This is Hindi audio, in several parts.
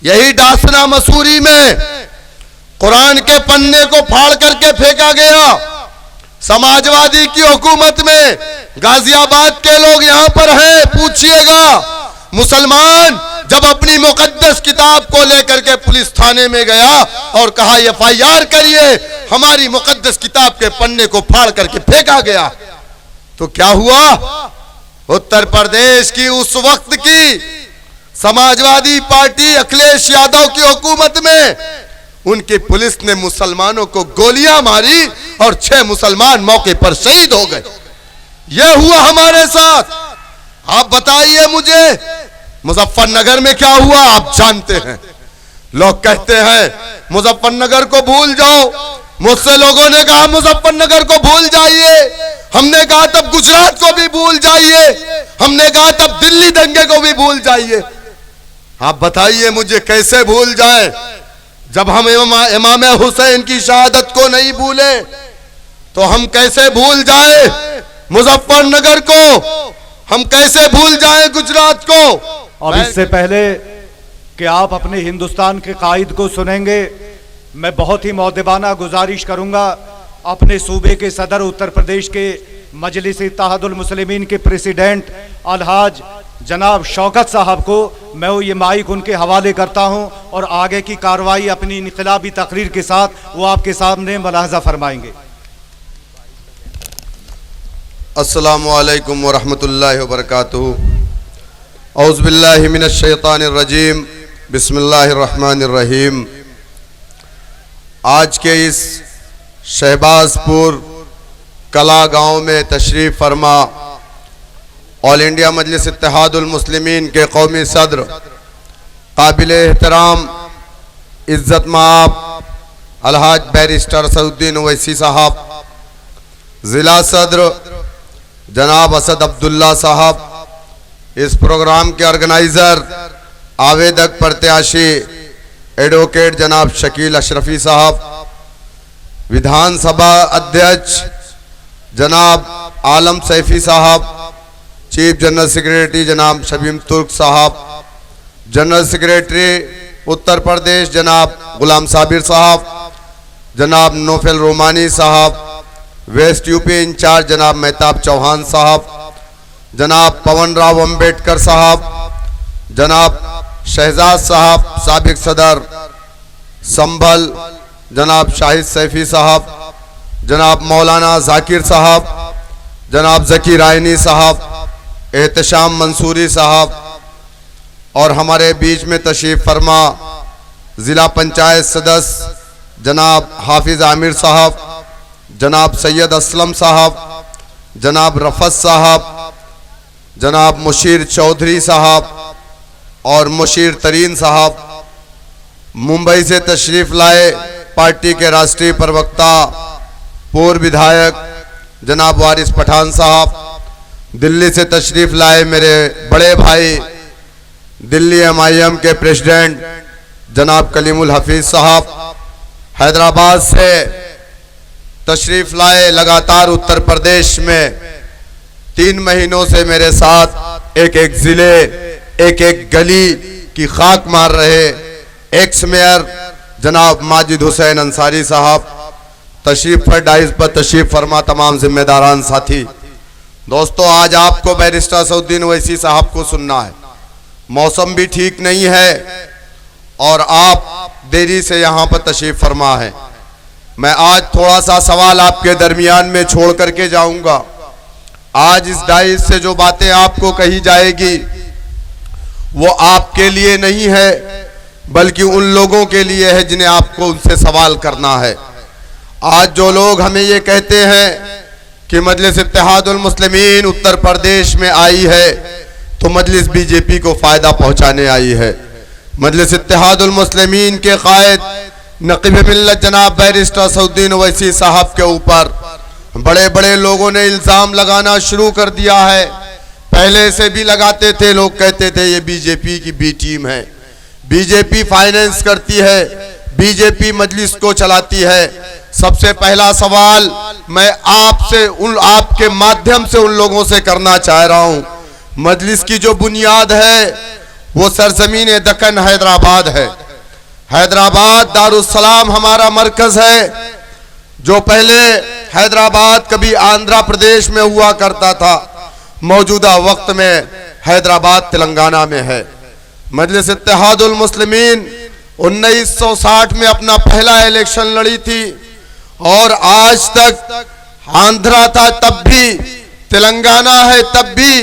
यही डासना मसूरी में कुरान के पन्ने को फाड़ करके फेंका गया। समाजवादी की हुकूमत में गाजियाबाद के लोग यहां पर हैं, पूछिएगा। मुसलमान जब अपनी मुकद्दस किताब को लेकर के पुलिस थाने में गया और कहा FIR करिए, हमारी मुकद्दस किताब के पन्ने को फाड़ करके फेंका गया। तो क्या हुआ? उत्तर प्रदेश की उस वक्त की समाजवादी पार्टी अखिलेश यादव की हुकूमत में उनकी पुलिस ने मुसलमानों को गोलियां मारी और 6 मुसलमान मौके पर शहीद हो गए। यह हुआ हमारे साथ। आप बताइए मुझे, मुजफ्फरनगर में क्या हुआ? आप जानते हैं। लोग कहते हैं मुजफ्फरनगर को भूल जाओ। मुझसे लोगों ने कहा मुजफ्फरनगर को भूल जाइए, हमने कहा तब गुजरात को भी भूल जाइए, हमने कहा तब दिल्ली दंगे को भी भूल जाइए। आप बताइए मुझे कैसे भूल जाएं? जब हम इमाम हुसैन की शहादत को नहीं भूले तो हम कैसे भूल जाए मुजफ्फरनगर को? हम कैसे भूल जाए गुजरात को? अब इससे पहले कि आप अपने हिंदुस्तान के कायद को सुनेंगे, मैं बहुत ही मौदबाना गुजारिश करूंगा अपने सूबे के सदर उत्तर प्रदेश के मजलिस इत्तेहादुल मुस्लिमीन के प्रेसिडेंट अलहाज जनाब शौकत साहब को मैं ये माइक उनके हवाले करता हूं और आगे की कार्रवाई अपनी इनकलाबी तकरीर के साथ वो आपके सामने मुलाहजा फरमाएंगे। अस्सलामु अलैकुम व रहमतुल्लाहि व बरकातुहू। औज़ु बिल्लाहि मिनश शैतानिर रजीम, बिस्मिल्लाहिर रहमानिर रहीम। आज के इस शहबाजपुर कला गांव में तशरीफ़ फरमा ऑल इंडिया मजलिस इत्तेहादुल मुस्लिमीन के कौमी सदर काबिल एहतराम इज़्ज़त माब अलहाज बैरिस्टर असदुद्दीन ओवैसी साहब, ज़िला सदर जनाब असद अब्दुल्ला साहब, इस प्रोग्राम के ऑर्गेनाइज़र आवेदक प्रत्याशी एडवोकेट जनाब शकील अशरफी साहब, विधानसभा अध्यक्ष जनाब आलम सैफी साहब, चीफ जनरल सेक्रेटरी जनाब शबीम तुर्क साहब, जनरल सेक्रेटरी उत्तर प्रदेश जनाब गुलाम साबिर साहब, जनाब नौफल रोमानी साहब, वेस्ट यूपी इंचार्ज जनाब मेहताब चौहान साहब, जनाब पवन राव अम्बेडकर साहब, जनाब शहजाद साहब साबिक सदर संभल, जनाब शाहिद सैफी साहब, जनाब मौलाना जाकिर साहब, जनाब जकी रायनी साहब, एहतशाम मंसूरी साहब और हमारे बीच में तशरीफ़ फरमा ज़िला पंचायत सदस्य जनाब हाफिज़ आमिर साहब, जनाब सैयद असलम साहब, जनाब रफ़त साहब, जनाब मुशीर चौधरी साहब और मुशीर तरीन साहब, मुंबई से तशरीफ़ लाए पार्टी के राष्ट्रीय प्रवक्ता पूर्व विधायक जनाब वारिस पठान साहब, दिल्ली से तशरीफ़ लाए मेरे बड़े भाई दिल्ली MIM के प्रेसिडेंट जनाब कलीमुल हफीज़ साहब, हैदराबाद से तशरीफ़ लाए लगातार उत्तर प्रदेश में 3 महीनों से मेरे साथ एक एक ज़िले एक एक गली की खाक मार रहे एक्स मेयर जनाब माजिद हुसैन अंसारी साहब, तशरीफ़ डाइस पर तशरीफ़ फरमा तमाम जिम्मेदारान साथी। दोस्तों, आज आपको बैरिस्टर असदुद्दीन ओवैसी साहब को सुनना है। मौसम भी ठीक नहीं है और आप देरी से यहाँ पर तशरीफ़ फरमा है। मैं आज थोड़ा सा सवाल आपके दरमियान में छोड़ करके जाऊंगा। आज इस डाइस से जो बातें आपको कही जाएगी वो आपके लिए नहीं है बल्कि उन लोगों के लिए है जिन्हें आपको उनसे सवाल करना है। आज जो लोग हमें ये कहते हैं कि मजलिस इत्तेहादुल मुस्लिमीन उत्तर प्रदेश में आई है तो मजलिस बीजेपी को फ़ायदा पहुंचाने आई है। मजलिस इत्तेहादुल मुस्लिमीन के कायद नक़ीब मिल्लत जनाब बैरिस्टर असदुद्दीन ओवैसी साहब के ऊपर बड़े बड़े लोगों ने इल्ज़ाम लगाना शुरू कर दिया है। पहले से भी लगाते थे, लोग कहते थे ये बीजेपी की बी टीम है, बीजेपी फाइनेंस करती है, बीजेपी मजलिस को चलाती है। सबसे पहला सवाल मैं आपसे आपके माध्यम से उन लोगों से करना चाह रहा हूं, मजलिस की जो बुनियाद है वो सरजमीन दक्कन हैदराबाद है। हैदराबाद दारुस्सलाम हमारा मरकज है, जो पहले हैदराबाद कभी आंध्र प्रदेश में हुआ करता था, मौजूदा वक्त में हैदराबाद तेलंगाना में है। मजलिस इत्तेहादुल मुस्लिमीन 1960 में अपना पहला इलेक्शन लड़ी थी और आज तक आंध्रा था तब भी, तेलंगाना है तब भी,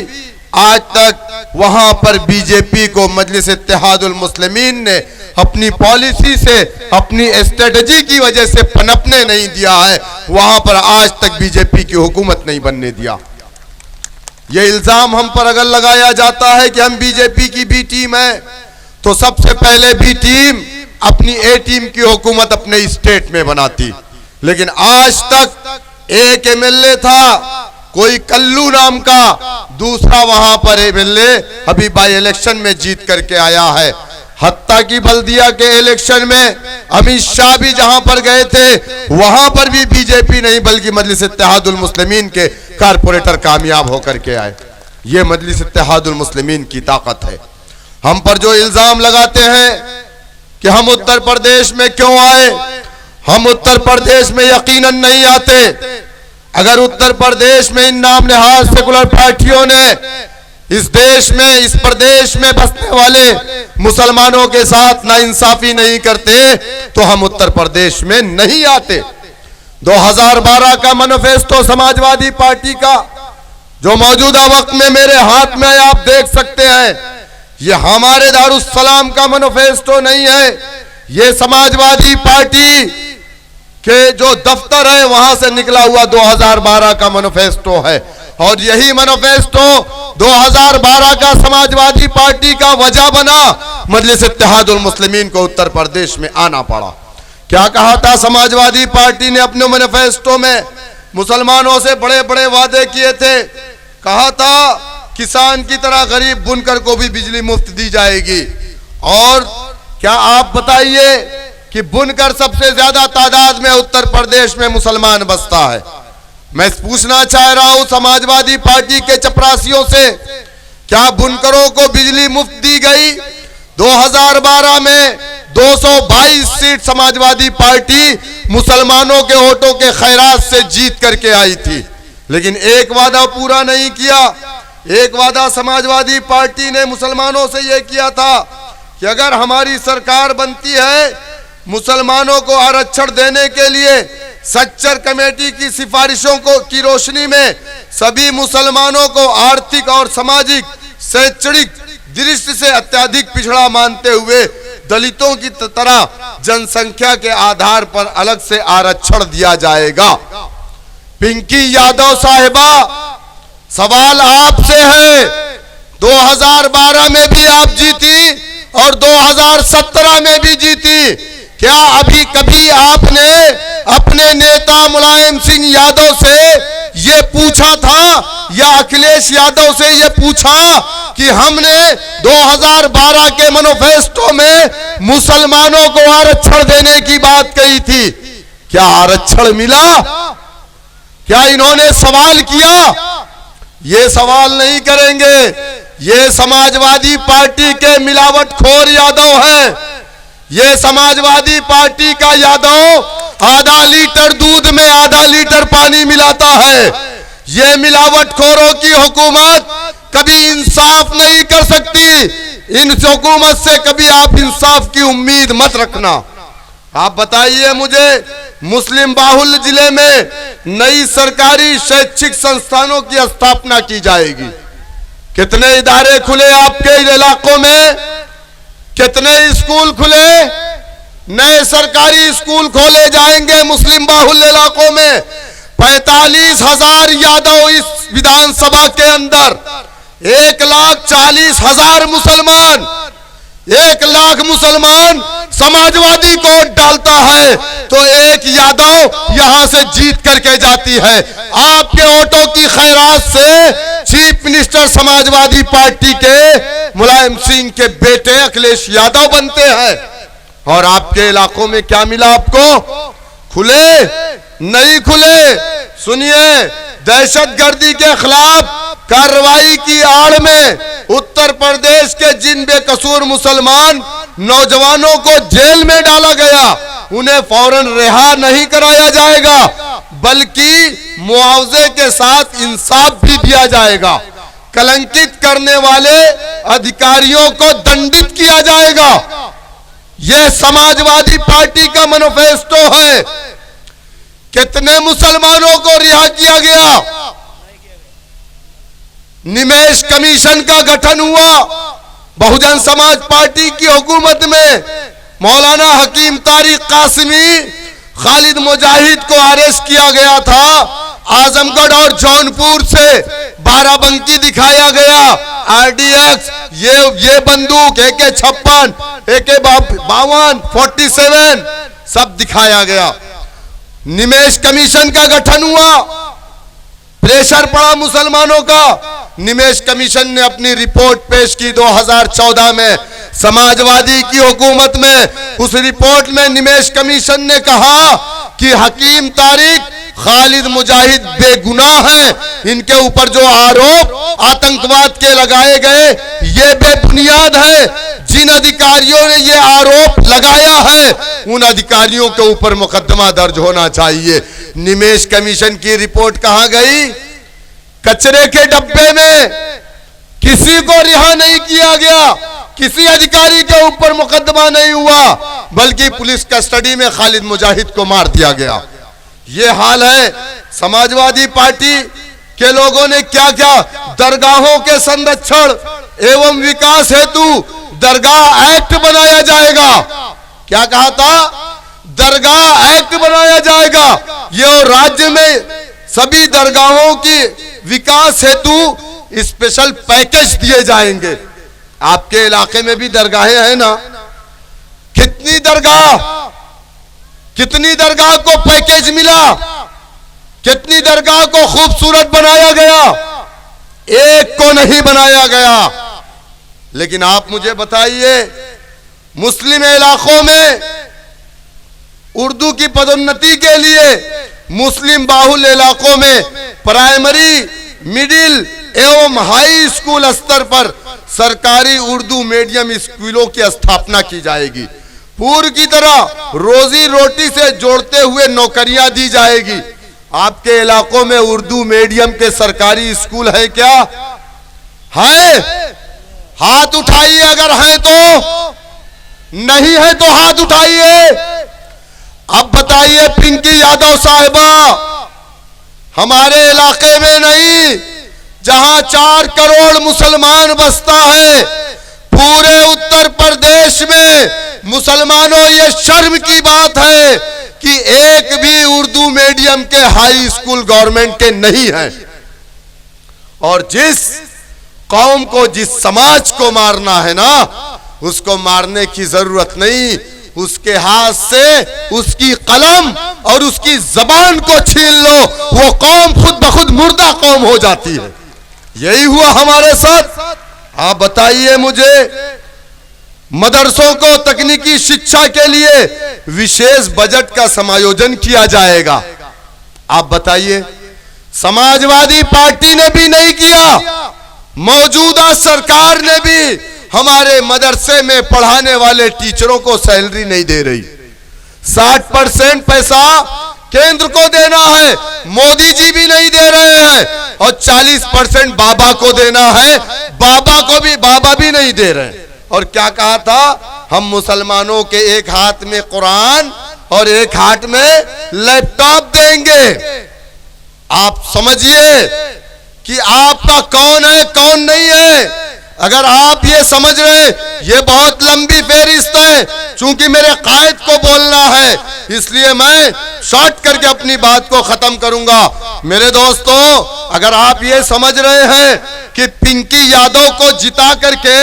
आज तक वहां पर बीजेपी को मजलिस इत्तेहादुल मुस्लिमीन ने अपनी पॉलिसी से, अपनी स्ट्रेटजी की वजह से पनपने नहीं दिया है। वहां पर आज तक बीजेपी की हुकूमत नहीं बनने दिया। यह इल्जाम हम पर अगर लगाया जाता है कि हम बीजेपी की बी टीम है, तो सबसे पहले बी टीम अपनी ए टीम की हुकूमत अपने स्टेट में बनाती। लेकिन आज तक एक एमएलए था, कोई कल्लू नाम का, दूसरा वहां पर एमएलए अभी बाई इलेक्शन में जीत करके आया है। हत्ता की बल्दिया के इलेक्शन में अमित शाह भी जहां पर गए थे, वहां पर भी बीजेपी नहीं बल्कि मजलिस इत्तेहादुल मुस्लिमीन के कारपोरेटर कामयाब होकर के आए। ये मजलिस इत्तेहादुल मुस्लिमीन की ताकत है। हम पर जो इल्जाम लगाते हैं कि हम उत्तर प्रदेश में क्यों आए, हम उत्तर प्रदेश में यकीनन नहीं आते। अगर उत्तर प्रदेश में इन नाम नहाज सेकुलर पार्टियों ने इस देश में, इस प्रदेश में बसने वाले मुसलमानों के साथ नाइंसाफी नहीं करते, तो हम उत्तर प्रदेश में नहीं आते। 2012 का मैनिफेस्टो समाजवादी पार्टी का, जो मौजूदा वक्त में मेरे हाथ में आप देख सकते हैं, ये हमारे दारुस्सलाम का मैनिफेस्टो नहीं है, ये समाजवादी पार्टी के जो दफ्तर है वहां से निकला हुआ 2012 का मैनिफेस्टो है। और यही मैनिफेस्टो 2012 का समाजवादी पार्टी का वजह बना मजलिस इत्तेहादुल मुस्लिमीन को उत्तर प्रदेश में आना पड़ा। क्या कहा था समाजवादी पार्टी ने अपने मैनिफेस्टो में? मुसलमानों से बड़े बड़े वादे किए थे। कहा था किसान की तरह गरीब बुनकर को भी बिजली मुफ्त दी जाएगी। और क्या आप बताइए कि बुनकर सबसे ज्यादा तादाद में उत्तर प्रदेश में मुसलमान बसता है। मैं पूछना चाह रहा हूं समाजवादी पार्टी के चपरासियों से, क्या बुनकरों को बिजली मुफ्त दी गई? 2012 में 222 सीट समाजवादी पार्टी मुसलमानों के वोटों के खैरात से जीत करके आई थी, लेकिन एक वादा पूरा नहीं किया। एक वादा समाजवादी पार्टी ने मुसलमानों से यह किया था कि अगर हमारी सरकार बनती है, मुसलमानों को आरक्षण देने के लिए सच्चर कमेटी की सिफारिशों को की रोशनी में सभी मुसलमानों को आर्थिक और सामाजिक शैक्षणिक दृष्टि से अत्यधिक पिछड़ा मानते हुए दलितों की तरह जनसंख्या के आधार पर अलग से आरक्षण दिया जाएगा। पिंकी यादव साहिबा, सवाल आपसे है। 2012 में भी आप जीती और 2017 में भी जीती। क्या अभी कभी आपने अपने नेता मुलायम सिंह यादव से ये पूछा था या अखिलेश यादव से ये पूछा कि हमने 2012 के मैनिफेस्टो में मुसलमानों को आरक्षण देने की बात कही थी? क्या आरक्षण मिला? क्या इन्होंने सवाल किया? ये सवाल नहीं करेंगे। ये समाजवादी पार्टी के मिलावटखोर यादव हैं। ये समाजवादी पार्टी का यादव आधा लीटर दूध में आधा लीटर पानी मिलाता है। ये मिलावटखोरों की हुकूमत कभी इंसाफ नहीं कर सकती। इन हुकूमत से कभी आप इंसाफ की उम्मीद मत रखना। आप बताइए मुझे, मुस्लिम बाहुल्य जिले में नई सरकारी शैक्षिक संस्थानों की स्थापना की जाएगी। कितने इदारे खुले आपके इलाकों में? कितने स्कूल खुले? नए सरकारी स्कूल खोले जाएंगे मुस्लिम बाहुल्य इलाकों में। 45,000 यादव इस विधानसभा के अंदर, 1,40,000 मुसलमान, 1 लाख मुसलमान समाजवादी को वोट डालता है तो एक यादव यहां से जीत करके जाती है। आपके वोटों की खैरात से चीफ मिनिस्टर समाजवादी पार्टी के मुलायम सिंह के बेटे अखिलेश यादव बनते हैं। और आपके इलाकों में क्या मिला आपको? खुले नहीं खुले? सुनिए, दहशतगर्दी के खिलाफ कार्रवाई की आड़ में उत्तर प्रदेश के जिन बेकसूर मुसलमान नौजवानों को जेल में डाला गया, उन्हें फौरन रिहा नहीं कराया जाएगा, बल्कि मुआवजे के साथ इंसाफ भी दिया जाएगा। कलंकित करने वाले अधिकारियों को दंडित किया जाएगा। यह समाजवादी पार्टी का मैनिफेस्टो है। कितने मुसलमानों को रिहा किया गया? निमेश कमीशन का गठन हुआ बहुजन समाज पार्टी की हुकूमत में। मौलाना हकीम तारिक कासिमी, खालिद मुजाहिद को अरेस्ट किया गया था। आजमगढ़ और जौनपुर से बाराबंकी दिखाया गया। आरडीएक्स, ये बंदूक AK-56, AK-52, 47 सब दिखाया गया। निमेश कमीशन का गठन हुआ, प्रेशर पड़ा मुसलमानों का। निमेश कमीशन ने अपनी रिपोर्ट पेश की 2014 में समाजवादी की हुकूमत में। उस रिपोर्ट में निमेश कमीशन ने कहा कि हकीम तारिक, खालिद मुजाहिद बेगुनाह हैं। इनके ऊपर जो आरोप आतंकवाद के लगाए गए ये बेबुनियाद है। जिन अधिकारियों ने ये आरोप लगाया है उन अधिकारियों के ऊपर मुकदमा दर्ज होना चाहिए। निमेश कमीशन की रिपोर्ट कहां गई? कचरे के डब्बे में। किसी को रिहा नहीं किया गया, किसी अधिकारी के ऊपर मुकदमा नहीं हुआ, बल्कि पुलिस कस्टडी में खालिद मुजाहिद को मार दिया गया। ये हाल है। समाजवादी पार्टी के लोगों ने क्या क्या, दरगाहों के संरक्षण एवं विकास हेतु दरगाह एक्ट बनाया जाएगा। क्या कहा था? दरगाह एक्ट बनाया जाएगा। ये राज्य में सभी दरगाहों की विकास हेतु स्पेशल पैकेज दिए जाएंगे। आपके इलाके में भी दरगाहें हैं ना? कितनी दरगाह को पैकेज मिला? कितनी दरगाह को खूबसूरत बनाया गया? एक को नहीं बनाया गया। लेकिन आप मुझे बताइए, मुस्लिम इलाकों में उर्दू की पदोन्नति के लिए मुस्लिम बाहुल इलाकों में प्राइमरी, मिडिल एवं हाई स्कूल स्तर पर सरकारी उर्दू मीडियम स्कूलों की स्थापना की जाएगी। पूर्व की तरह रोजी रोटी से जोड़ते हुए नौकरियां दी जाएगी। आपके इलाकों में उर्दू मीडियम के सरकारी स्कूल है क्या? है? हाथ उठाइए अगर है तो। नहीं है तो हाथ उठाइए। अब बताइए पिंकी यादव साहिबा, हमारे इलाके में नहीं, जहां 4 करोड़ मुसलमान बसता है, पूरे उत्तर प्रदेश में मुसलमानों, ये शर्म की बात है कि एक भी उर्दू मीडियम के हाई स्कूल गवर्नमेंट के नहीं है। और जिस कौम को, जिस समाज को मारना है ना, उसको मारने की जरूरत नहीं। उसके हाथ से उसकी कलम और उसकी जबान को छीन लो, वो कौम खुद ब खुद मुर्दा कौम हो जाती है। यही हुआ हमारे साथ। आप बताइए मुझे, मदरसों को तकनीकी शिक्षा के लिए विशेष बजट का समायोजन किया जाएगा। आप बताइए, समाजवादी पार्टी ने भी नहीं किया, मौजूदा सरकार ने भी हमारे मदरसे में पढ़ाने वाले टीचरों को सैलरी नहीं दे रही। 60% पैसा केंद्र को देना है, मोदी जी भी नहीं दे रहे हैं, और 40% बाबा को देना है, बाबा भी नहीं दे रहे। और क्या कहा था? हम मुसलमानों के एक हाथ में कुरान और एक हाथ में लैपटॉप देंगे। आप समझिए कि आपका कौन है कौन नहीं है। अगर आप ये समझ रहे हैं, ये बहुत लंबी फेरिस्त है, चूंकि मेरे कायद को बोलना है इसलिए मैं शॉर्ट करके अपनी बात को खत्म करूंगा। मेरे दोस्तों, अगर आप ये समझ रहे हैं कि पिंकी यादव को जिता करके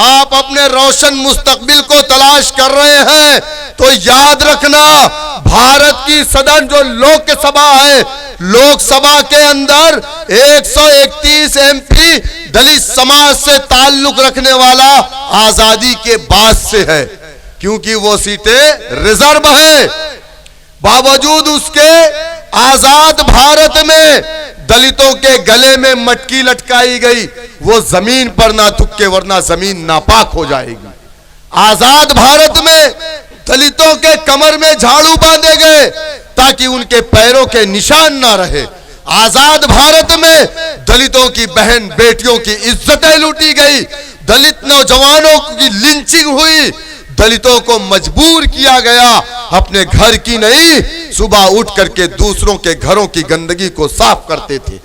आप अपने रोशन मुस्तकबिल को तलाश कर रहे हैं, तो याद रखना, भारत की सदन जो लोकसभा है, लोकसभा के अंदर 131 MP दलित समाज से ताल्लुक रखने वाला आजादी के बाद से है, क्योंकि वो सीटें रिजर्व है। बावजूद उसके आजाद भारत में दलितों के गले में मटकी लटकाई गई, वो जमीन पर ना थुके वरना जमीन नापाक हो जाएगी। आजाद भारत में दलितों के कमर में झाड़ू बांधे गए ताकि उनके पैरों के निशान ना रहे। आजाद भारत में दलितों की बहन बेटियों की इज्जतें लूटी गई, दलित नौजवानों की लिंचिंग हुई, दलितों को मजबूर किया गया अपने घर की नहीं, सुबह उठ करके दूसरों के घरों की गंदगी को साफ करते थे।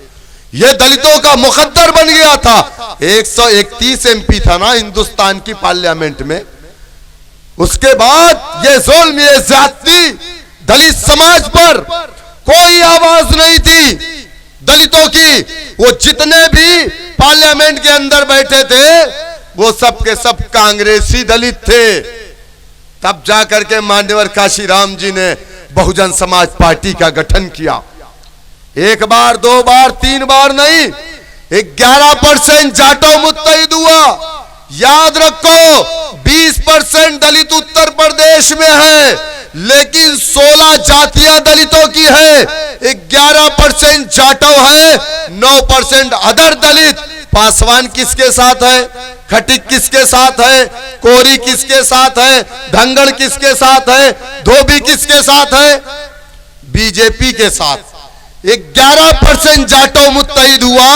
यह दलितों का मुकद्दर बन गया था। 131 एमपी था ना हिंदुस्तान की पार्लियामेंट में। उसके बाद ये जुल्म, ये ज्यादती दलित समाज पर कोई आवाज नहीं थी दलितों की। वो जितने भी पार्लियामेंट के अंदर बैठे थे वो सब के सब कांग्रेसी दलित थे। तब जाकर के मान्यवर काशीराम जी ने बहुजन समाज पार्टी का गठन किया। एक बार, दो बार, तीन बार नहीं, 11% जाटो मुत्तहिद हुआ। याद रखो 20% दलित उत्तर प्रदेश में है, लेकिन 16 जातियां दलितों की है। 11% जाटो है, 9% अदर दलित। पासवान किसके साथ है, खटिक किसके साथ है, कोरी किसके साथ है, धंगड़ किसके साथ है, धोबी किसके साथ है, बीजेपी के साथ। 11% जाटो मुत्तहिद हुआ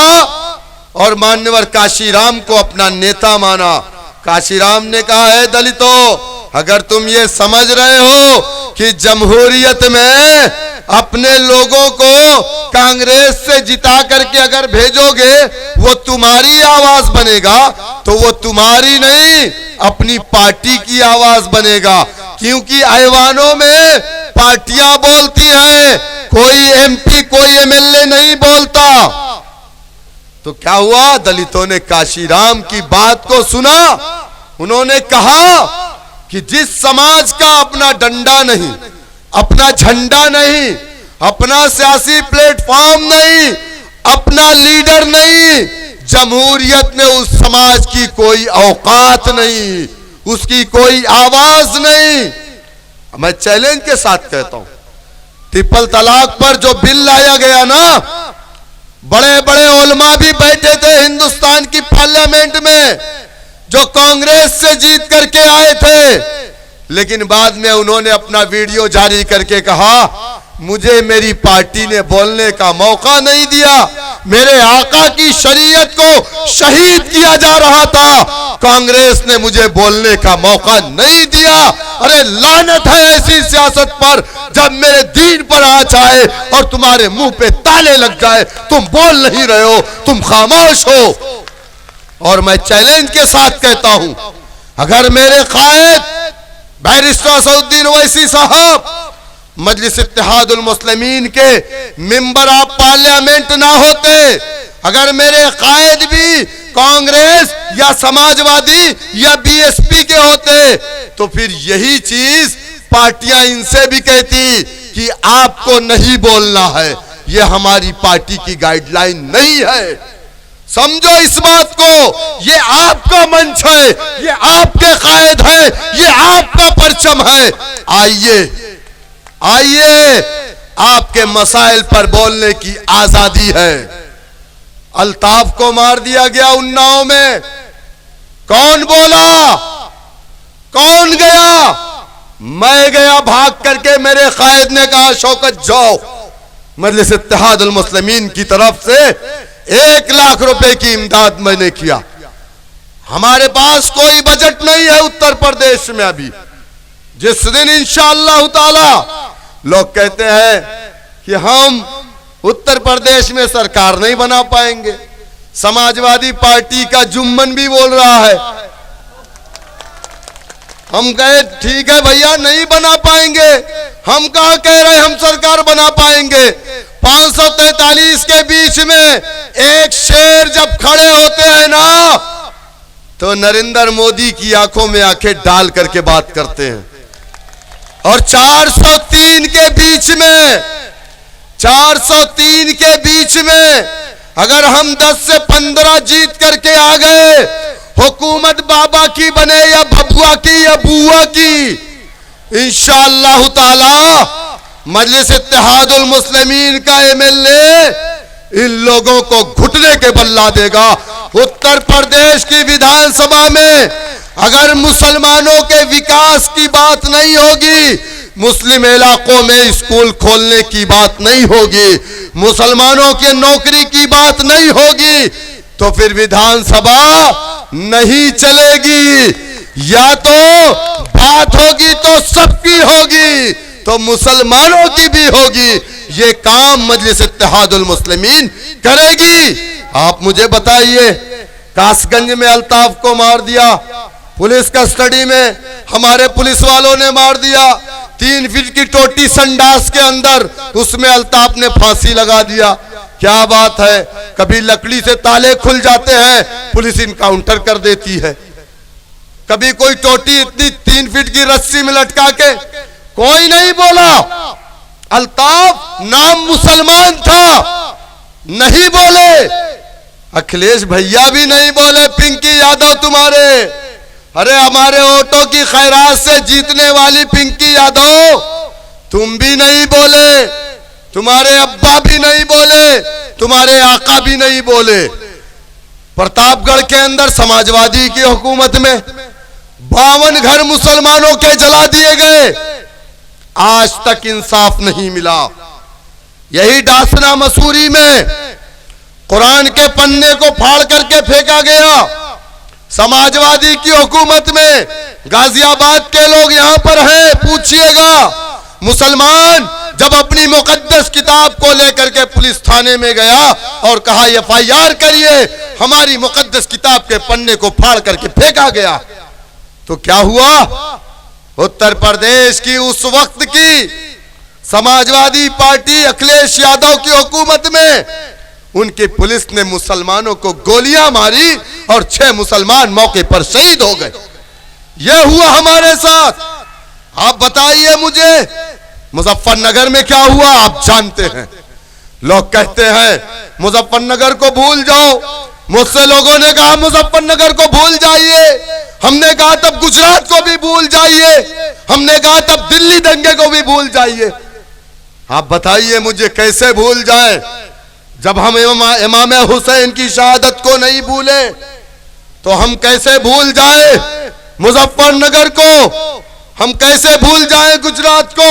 और मान्यवर काशीराम को अपना नेता माना। काशीराम ने कहा है दलितों, अगर तुम ये समझ रहे हो कि जमहूरियत में अपने लोगों को कांग्रेस से जिता करके अगर भेजोगे वो तुम्हारी आवाज बनेगा, तो वो तुम्हारी नहीं अपनी पार्टी की आवाज बनेगा। क्योंकि ऐवानों में पार्टियां बोलती हैं, कोई एमपी कोई एमएलए नहीं बोलता। तो क्या हुआ, दलितों ने काशीराम की बात को सुना। उन्होंने कहा कि जिस समाज का अपना डंडा नहीं, अपना झंडा नहीं, अपना सियासी प्लेटफॉर्म नहीं, अपना लीडर नहीं, जमहूरियत में उस समाज की कोई औकात नहीं, उसकी कोई आवाज नहीं। मैं चैलेंज के साथ कहता हूं, ट्रिपल तलाक पर जो बिल लाया गया ना, बड़े बड़े उलमा भी बैठे थे हिंदुस्तान की पार्लियामेंट में जो कांग्रेस से जीत करके आए थे, लेकिन बाद में उन्होंने अपना वीडियो जारी करके कहा मुझे मेरी पार्टी ने बोलने का मौका नहीं दिया, मेरे आका की शरीयत को शहीद किया जा रहा था, कांग्रेस ने मुझे बोलने का मौका नहीं दिया। अरे लानत है ऐसी सियासत पर, जब मेरे दीन पर आँच आए और तुम्हारे मुंह पे ताले लग जाए, तुम बोल नहीं रहे हो, तुम खामोश हो। और मैं चैलेंज के साथ कहता हूं, अगर मेरे कायद बैरिस्टर असदुद्दीन ओवैसी साहब मजलिस इत्तेहादुल मुस्लिमीन के मेंबर ऑफ पार्लियामेंट ना होते, अगर मेरे कायद भी कांग्रेस या समाजवादी या बीएसपी के होते, तो फिर यही चीज पार्टियां इनसे भी कहती कि आपको नहीं बोलना है, यह हमारी पार्टी की गाइडलाइन नहीं है। समझो इस बात को, ये आपका मंच है, ये आपके कायद है, ये आपका परचम है। आइए आइए, आपके मसाइल पर बोलने की आजादी है। अल्ताफ को मार दिया गया उन्नाव में, कौन बोला, कौन गया? मैं गया भाग करके। मेरे कायद ने कहा शौकत जाओ, मजलिस इत्तेहादुल मुस्लिमीन की तरफ से 1 लाख रुपए की इमदाद मैंने किया। हमारे पास कोई बजट नहीं है उत्तर प्रदेश में अभी। जिस दिन इंशाअल्लाह ताला लोग कहते हैं कि हम उत्तर प्रदेश में सरकार नहीं बना पाएंगे, समाजवादी पार्टी का जुम्मन भी बोल रहा है, हम कहे ठीक है भैया नहीं बना पाएंगे। हम कहा कह रहे हम सरकार बना पाएंगे। 543 के बीच में एक शेर जब खड़े होते हैं ना, तो नरेंद्र मोदी की आंखों में आंखें डाल करके बात करते हैं। और 403 के बीच में, 403 के बीच में अगर हम 10 से 15 जीत करके आ गए, हुकूमत बाबा की बने या बबुआ की या बुआ की, इंशाअल्लाह ताला मजलिस इत्तेहादुल मुस्लिमीन का एमएलए इन लोगों को घुटने के बल ला देगा। उत्तर प्रदेश की विधानसभा में अगर मुसलमानों के विकास की बात नहीं होगी, मुस्लिम इलाकों में स्कूल खोलने की बात नहीं होगी, मुसलमानों के नौकरी की बात नहीं होगी, तो फिर विधानसभा नहीं चलेगी। या तो बात होगी तो सबकी होगी, तो मुसलमानों की भी होगी। ये काम मजलिस इत्तेहादुल मुस्लिमीन करेगी। आप मुझे बताइए, कासगंज में अल्ताफ को मार दिया, पुलिस कस्टडी में हमारे पुलिस वालों ने मार दिया, 3 फीट की टोटी संडास के अंदर, उसमें अल्ताफ ने फांसी लगा दिया। क्या बात है, कभी लकड़ी से ताले खुल जाते हैं, पुलिस इनकाउंटर कर देती है। कभी कोई टोटी इतनी 3 फीट की रस्सी में लटका के, कोई नहीं बोला। अल्ताफ नाम मुसलमान था, नहीं बोले। अखिलेश भैया भी नहीं बोले, पिंकी यादव तुम्हारे, अरे हमारे वोटों की खैरात से जीतने वाली पिंकी यादव, तुम भी नहीं बोले, तुम्हारे अब्बा भी नहीं बोले, तुम्हारे आका भी नहीं बोले। प्रतापगढ़ के अंदर समाजवादी की हुकूमत में 52 घर मुसलमानों के जला दिए गए, आज तक इंसाफ नहीं मिला। यही डासना मसूरी में कुरान के पन्ने को फाड़ करके फेंका गया। समाजवादी की हुकूमत में गाजियाबाद के लोग यहां पर हैं, पूछिएगा। मुसलमान जब अपनी मुकद्दस किताब को लेकर के पुलिस थाने में गया और कहा FIR करिए, हमारी मुकद्दस किताब के पन्ने को फाड़ करके फेंका गया। तो क्या हुआ? उत्तर प्रदेश की उस वक्त की समाजवादी पार्टी अखिलेश यादव की हुकूमत में उनकी पुलिस ने मुसलमानों को गोलियां मारी और 6 मुसलमान मौके पर शहीद हो गए। यह हुआ हमारे साथ। आप बताइए मुझे, मुजफ्फरनगर में क्या हुआ आप जानते हैं। लोग कहते हैं मुजफ्फरनगर को भूल जाओ, मुझसे लोगों ने कहा मुजफ्फरनगर को भूल जाइए, हमने कहा तब गुजरात को भी भूल जाइए, हमने कहा तब दिल्ली दंगे को भी भूल जाइए। आप बताइए मुझे कैसे भूल जाएं, जब हम इमाम हुसैन की शहादत को नहीं भूले तो हम कैसे भूल जाएं मुजफ्फरनगर को, हम कैसे भूल जाएं गुजरात को।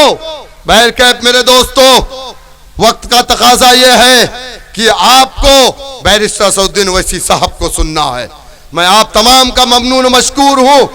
बहरकैफ मेरे दोस्तों, वक्त का तकाजा यह है कि आपको बैरिस्टर असदुद्दीन ओवैसी साहब को सुनना है। मैं आप तमाम का ममनून मशकूर हूं।